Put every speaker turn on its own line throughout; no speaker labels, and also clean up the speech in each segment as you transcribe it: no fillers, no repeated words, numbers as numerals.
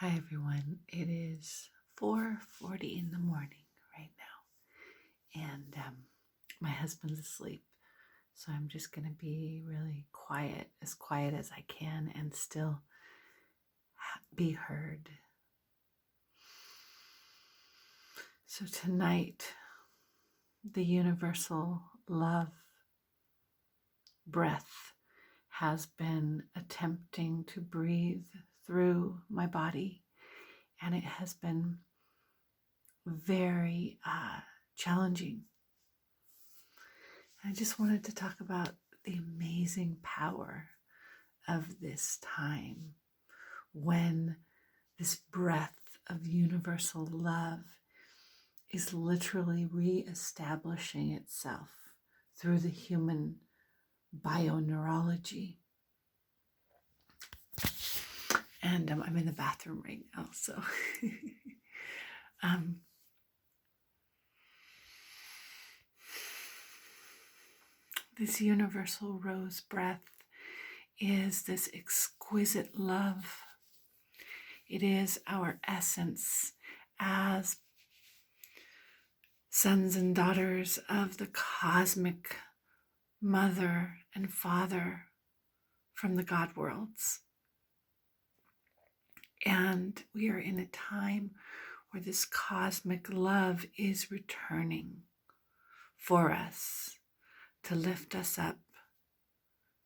Hi everyone. It is 4:40 in the morning right now, and my husband's asleep, so I'm just going to be really quiet as I can, and still be heard. So tonight, the universal love breath has been attempting to breathe through my body, and it has been very challenging. I just wanted to talk about the amazing power of this time when this breath of universal love is literally reestablishing itself through the human bioneurology. And I'm in the bathroom right now, so this universal rose breath is this exquisite love. It is our essence as sons and daughters of the cosmic mother and father from the God worlds. And we are in a time where this cosmic love is returning for us, to lift us up,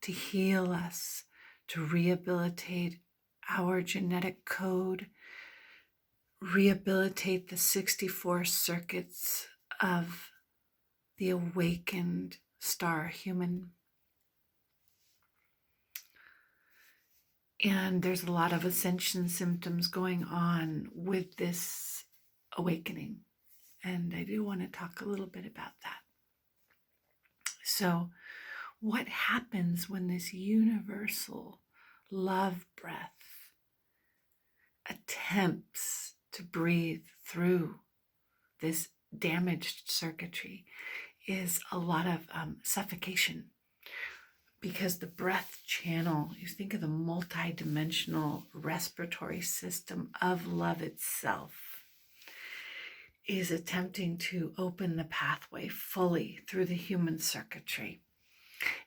to heal us, to rehabilitate our genetic code, rehabilitate the 64 circuits of the awakened star human. And there's a lot of ascension symptoms going on with this awakening. And I do want to talk a little bit about that. So, what happens when this universal love breath attempts to breathe through this damaged circuitry is a lot of suffocation, because the breath channel, you think of the multidimensional respiratory system of love itself, is attempting to open the pathway fully through the human circuitry.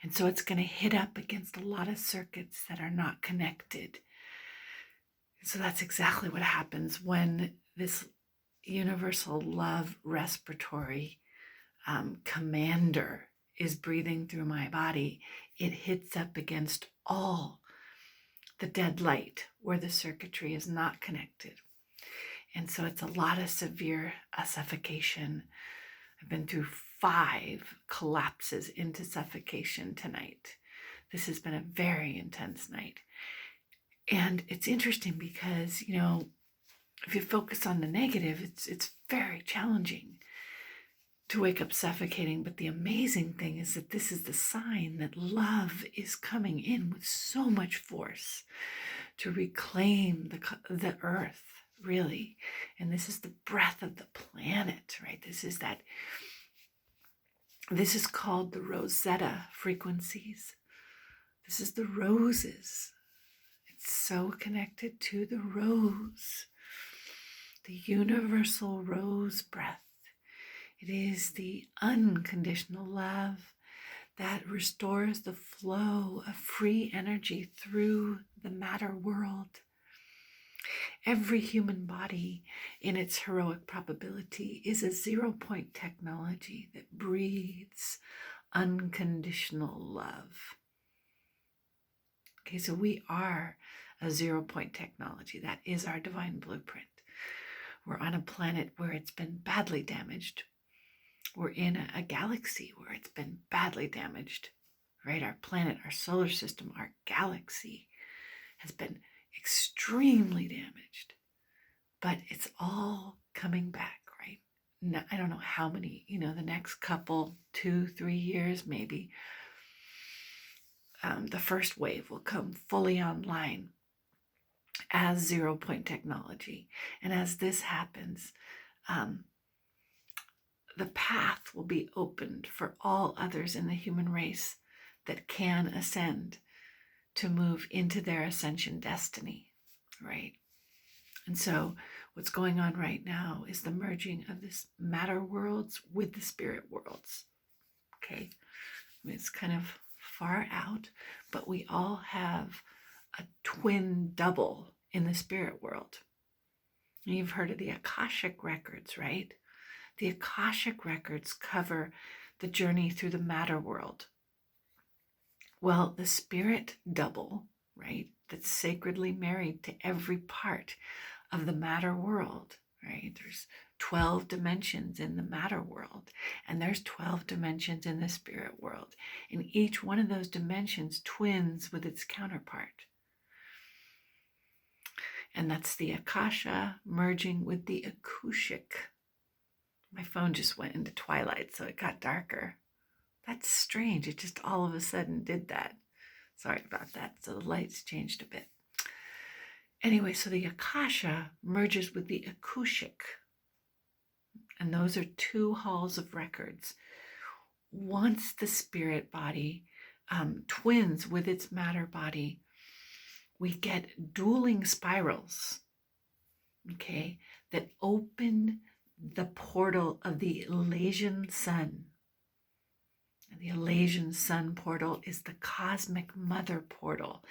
And so it's going to hit up against a lot of circuits that are not connected. So that's exactly what happens when this universal love respiratory commander is breathing through my body. It hits up against all the dead light where the circuitry is not connected. And so it's a lot of severe suffocation. I've been through 5 collapses into suffocation tonight. This has been a very intense night. And it's interesting because, if you focus on the negative, it's very challenging to wake up suffocating. But the amazing thing is that this is the sign that love is coming in with so much force to reclaim the earth, really. And this is the breath of the planet, right? This is called the Rosetta frequencies. This is the roses. It's so connected to the rose, the universal rose breath. It is the unconditional love that restores the flow of free energy through the matter world. Every human body in its heroic probability is a 0-point technology that breathes unconditional love. Okay, so we are a 0-point technology. That is our divine blueprint. We're on a planet where it's been badly damaged. We're in a galaxy where it's been badly damaged, right? Our planet, our solar system, our galaxy has been extremely damaged, but it's all coming back, right? Now, I don't know how many, the next couple, 2-3 years maybe, the first wave will come fully online as 0-point technology. And as this happens, the path will be opened for all others in the human race that can ascend to move into their ascension destiny, right? And so what's going on right now is the merging of this matter worlds with the spirit worlds. Okay. I mean, it's kind of far out, but we all have a twin double in the spirit world. And you've heard of the Akashic records, right? The Akashic records cover the journey through the matter world. Well, the spirit double, right, that's sacredly married to every part of the matter world, right? There's 12 dimensions in the matter world, and there's 12 dimensions in the spirit world. And each one of those dimensions twins with its counterpart. And that's the Akasha merging with the Akushik. My phone just went into twilight, so it got darker. That's strange. It just all of a sudden did that. Sorry about that. So the lights changed a bit. Anyway, so the Akasha merges with the Akushik. And those are two halls of records. Once the spirit body twins with its matter body, we get dueling spirals, okay, that open the portal of the Elasian sun. And the Elasian sun portal is the cosmic mother portal.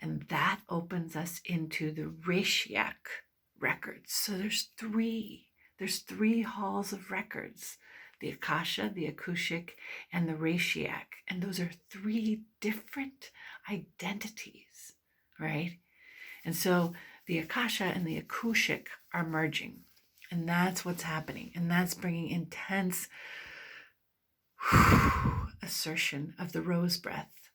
And that opens us into the Reshiak records. So there's three halls of records: the Akasha, the Akushik, and the Reshiak. And those are three different identities, right? And so the Akasha and the Akushik are merging. And that's what's happening. And that's bringing intense assertion of the rose breath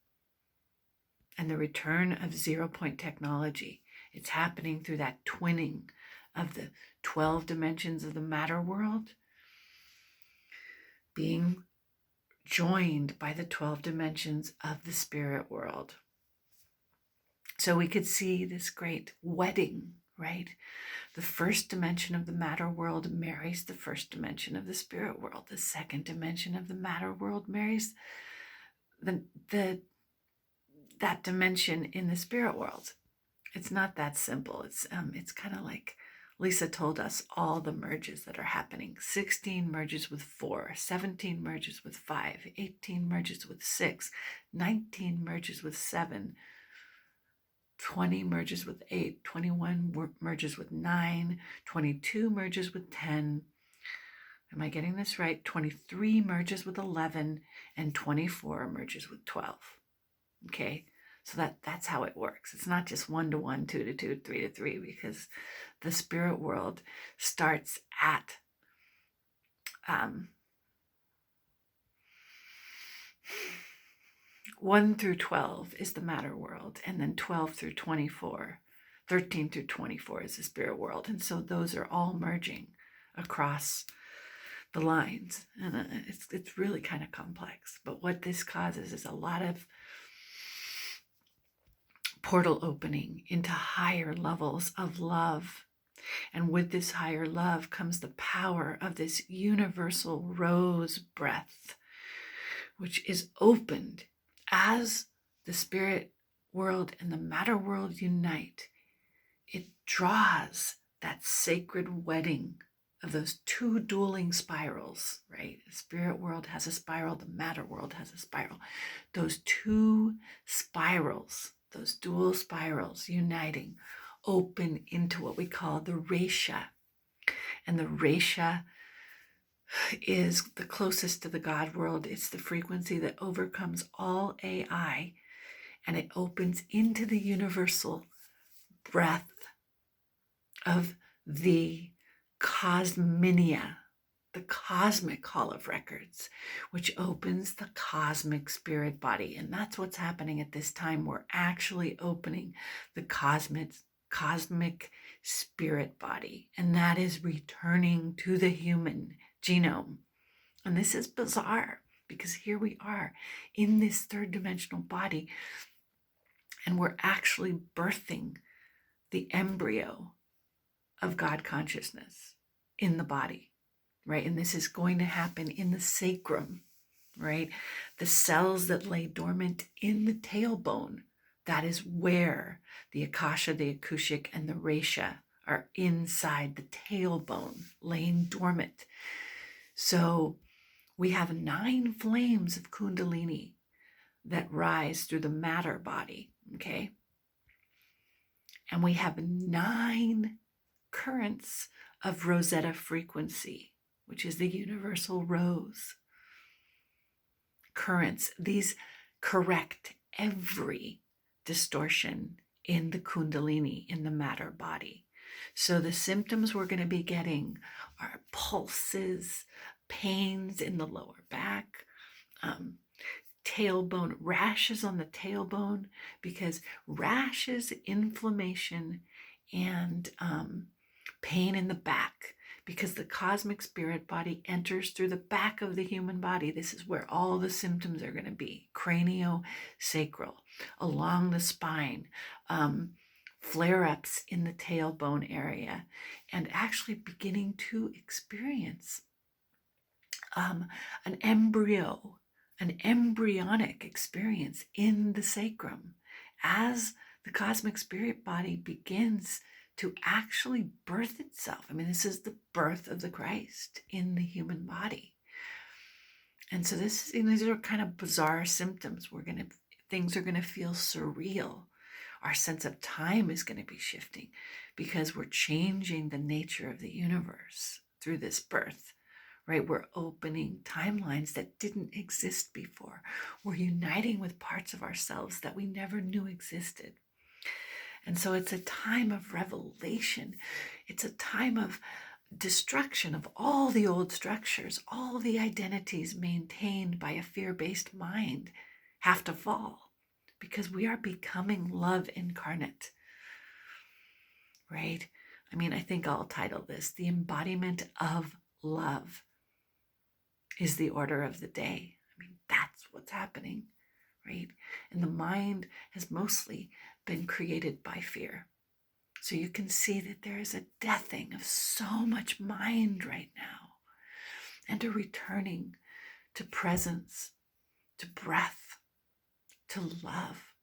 and the return of 0-point technology. It's happening through that twinning of the 12 dimensions of the matter world being joined by the 12 dimensions of the spirit world. So we could see this great wedding, right? The first dimension of the matter world marries the first dimension of the spirit world. The second dimension of the matter world marries that dimension in the spirit world. It's not that simple. It's kind of like Lisa told us all the merges that are happening. 16 merges with 4, 17 merges with 5, 18 merges with 6, 19 merges with 7, 20 merges with 8, 21 merges with 9, 22 merges with 10. Am I getting this right? 23 merges with 11, and 24 merges with 12. Okay, so that's how it works. It's not just 1 to 1, 2 to 2, 3 to 3, because the spirit world starts at 1 through 12 is the matter world, and then 12 through 24, 13 through 24 is the spirit world. And so those are all merging across the lines. And it's really kind of complex. But what this causes is a lot of portal opening into higher levels of love. And with this higher love comes the power of this universal rose breath, which is opened as the spirit world and the matter world unite. It draws that sacred wedding of those two dueling spirals, right? The spirit world has a spiral, the matter world has a spiral. Those two spirals, those dual spirals uniting, open into what we call the Resha. And the Resha is the closest to the God world. It's the frequency that overcomes all AI, and it opens into the universal breath of the Cosminia, the cosmic hall of records, which opens the cosmic spirit body. And that's what's happening at this time. We're actually opening the cosmic spirit body, and that is returning to the human genome. And this is bizarre, because here we are in this third dimensional body, and we're actually birthing the embryo of God consciousness in the body, right? And this is going to happen in the sacrum, right? The cells that lay dormant in the tailbone, that is where the Akasha, the Akushik, and the Resha are inside the tailbone, laying dormant. So we have 9 flames of Kundalini that rise through the matter body, okay? And we have 9 currents of Rosetta frequency, which is the universal rose. Currents, these correct every distortion in the Kundalini, in the matter body. So the symptoms we're going to be getting are pulses, pains in the lower back, tailbone, rashes on the tailbone, because rashes, inflammation, and pain in the back, because the cosmic spirit body enters through the back of the human body. This is where all the symptoms are going to be: craniosacral, along the spine, flare-ups in the tailbone area, and actually beginning to experience an embryonic experience in the sacrum as the cosmic spirit body begins to actually birth itself. I mean, this is the birth of the Christ in the human body. And so these are kind of bizarre symptoms. Things are going to feel surreal. Our sense of time is going to be shifting because we're changing the nature of the universe through this birth. Right? We're opening timelines that didn't exist before. We're uniting with parts of ourselves that we never knew existed. And so it's a time of revelation. It's a time of destruction of all the old structures. All the identities maintained by a fear-based mind have to fall, because we are becoming love incarnate. Right? I mean, I think I'll title this "The Embodiment of Love" is the order of the day. I mean, that's what's happening, right? And the mind has mostly been created by fear. So you can see that there is a deathing of so much mind right now, and a returning to presence, to breath, to love.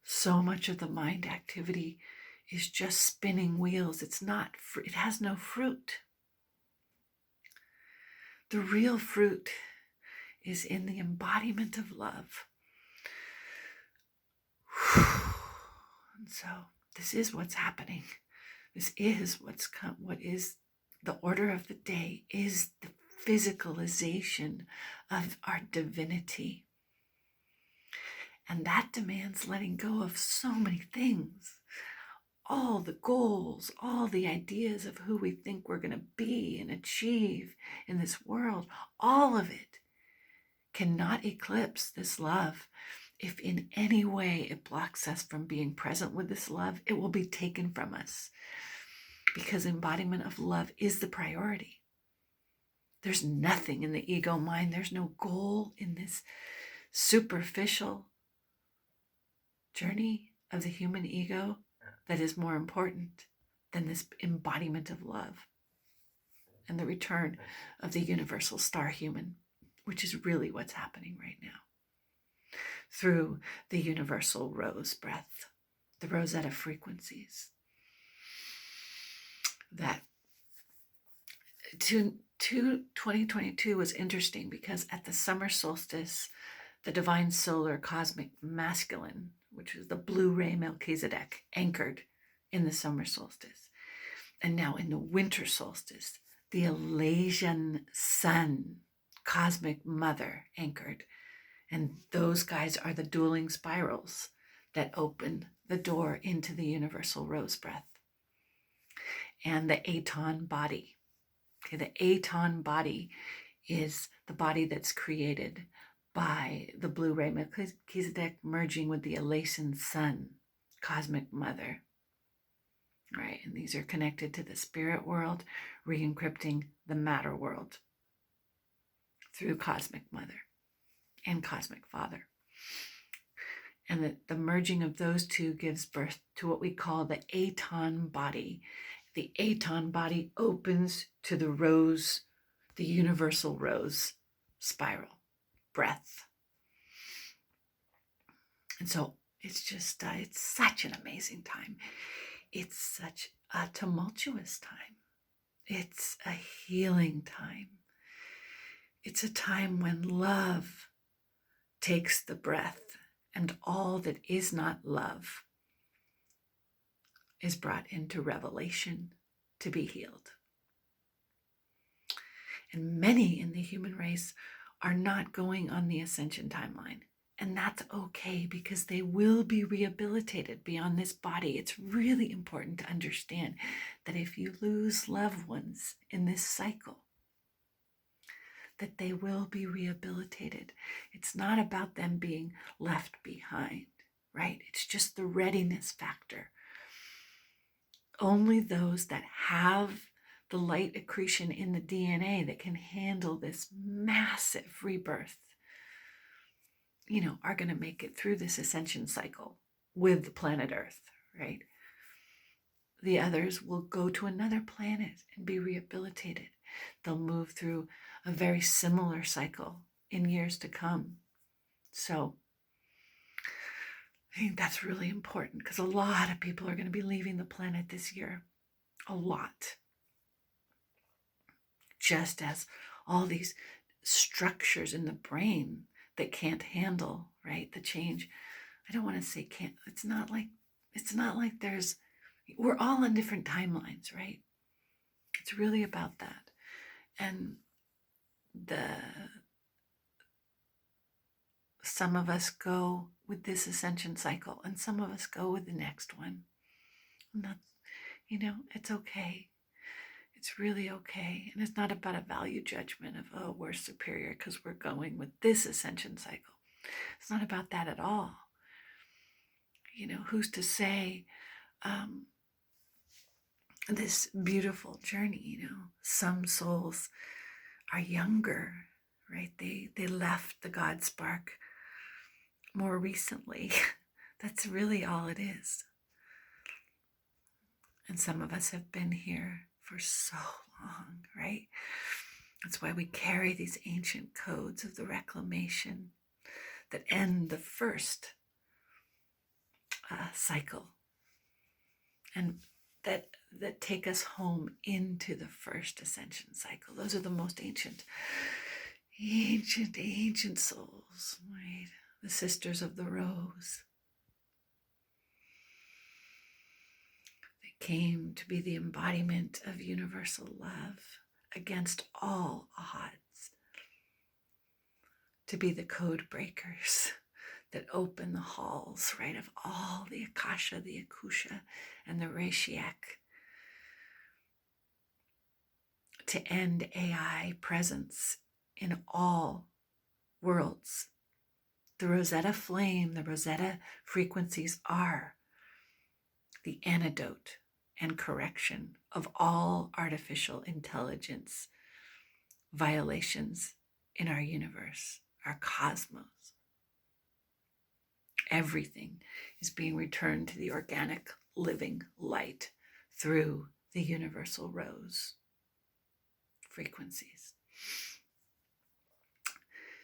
So much of the mind activity is just spinning wheels. It has no fruit. The real fruit is in the embodiment of love. And so this is what's happening. This is what is the order of the day, is the physicalization of our divinity. And that demands letting go of so many things. All the goals, all the ideas of who we think we're going to be and achieve in this world, all of it cannot eclipse this love. If in any way it blocks us from being present with this love, it will be taken from us, because embodiment of love is the priority. There's nothing in the ego mind. There's no goal in this superficial journey of the human ego that is more important than this embodiment of love and the return of the universal star human, which is really what's happening right now through the universal rose breath, the Rosetta frequencies. That 2022 was interesting because at the summer solstice, the divine solar cosmic masculine, which was the blue ray Melchizedek, anchored in the summer solstice. And now in the winter solstice, the Elasian sun, cosmic mother, anchored. And those guys are the dueling spirals that open the door into the universal rose breath. And the Aton body. Okay, the Aton body is the body that's created by the blue ray Melchizedek merging with the Elasian sun, cosmic mother. Right, and these are connected to the spirit world, re-encrypting the matter world through cosmic mother and cosmic father. And the merging of those two gives birth to what we call the Aton body. The Aton body opens to the rose, the universal rose spiral, breath. And so it's such an amazing time. It's such a tumultuous time. It's a healing time. It's a time when love takes the breath and all that is not love is brought into revelation to be healed. And many in the human race are not going on the ascension timeline. And that's okay, because they will be rehabilitated beyond this body. It's really important to understand that if you lose loved ones in this cycle, that they will be rehabilitated. It's not about them being left behind, right? It's just the readiness factor. Only those that have the light accretion in the DNA that can handle this massive rebirth, are going to make it through this ascension cycle with the planet Earth, right? The others will go to another planet and be rehabilitated. They'll move through a very similar cycle in years to come. So I think that's really important, because a lot of people are going to be leaving the planet this year. A lot. Just as all these structures in the brain that can't handle, right, the change. I don't want to say can't. It's not like we're all on different timelines, right? It's really about that. And some of us go with this ascension cycle, and some of us go with the next one. And that's, it's okay. It's really okay. And it's not about a value judgment of, oh, we're superior because we're going with this ascension cycle. It's not about that at all. Who's to say this beautiful journey, some souls are younger, right? They left the God spark more recently. That's really all it is. And some of us have been here for so long, right? That's why we carry these ancient codes of the reclamation that end the first cycle, and that take us home into the first ascension cycle. Those are the most ancient souls, right? The sisters of the rose. They came to be the embodiment of universal love against all odds, to be the code breakers that open the halls, right, of all the Akasha, the Akusha, and the Reshiak, to end AI presence in all worlds. The Rosetta flame, the Rosetta frequencies are the antidote and correction of all artificial intelligence violations in our universe, our cosmos. Everything is being returned to the organic living light through the universal rose frequencies.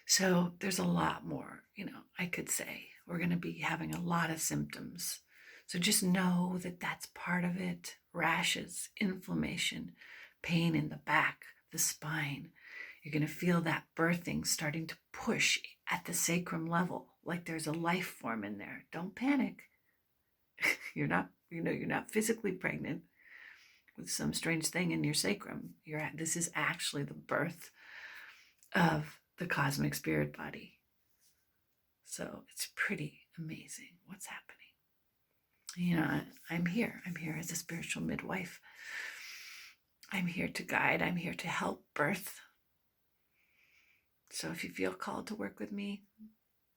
So there's a lot more, I could say. We're going to be having a lot of symptoms. So just know that that's part of it. Rashes, inflammation, pain in the back, the spine. You're going to feel that birthing starting to push at the sacrum level, like there's a life form in there. Don't panic. You're not physically pregnant with some strange thing in your sacrum. This is actually the birth of the cosmic spirit body. So it's pretty amazing what's happening. I'm here as a spiritual midwife. I'm here to guide. I'm here to help birth. So if you feel called to work with me,